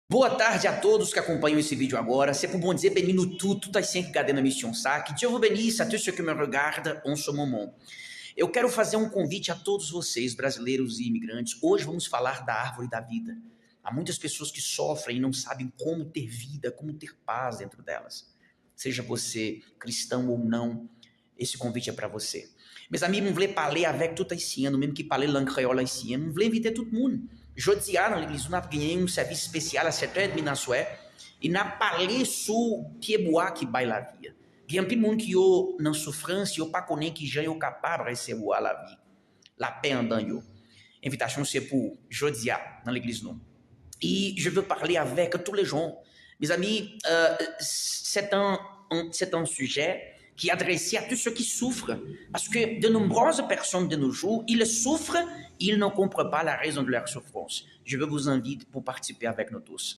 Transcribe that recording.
Boa tarde a todos que acompanham esse vídeo agora. C'est pour bon dire bem-vindo tudo, tá sempre regardando a mission SAC. Dieu vous bénisse a tous ceux qui me regardent en ce moment. Eu quero fazer um convite a todos vocês, brasileiros e imigrantes. Hoje vamos falar da árvore da vida. Há muitas pessoas que sofrem e não sabem como ter vida, como ter paz dentro delas. Seja você cristão ou não, esse convite é para você. Mes amis, je voulais parler avec tout haïtien, même qui parlent langue créole haïtien. Je voulais inviter tout le monde. Jeudi, dans l'église, on a gagné un service spécial à 7h30 dans soir et on a parlé sur pied-bois qui baille la vie. Il y a un peu de monde qui est en souffrance, qui pas connaît qui est capable de recevoir la vie, la paix en dedans. Invitation, c'est pour jeudi dans l'église. Et je veux parler avec tous les gens. Mes amis, c'est un sujet qui est adressé à tous ceux qui souffrent. Parce que de nombreuses personnes de nos jours, ils souffrent, ils ne comprennent pas la raison de leur souffrance. Je veux vous inviter pour participer avec nous tous.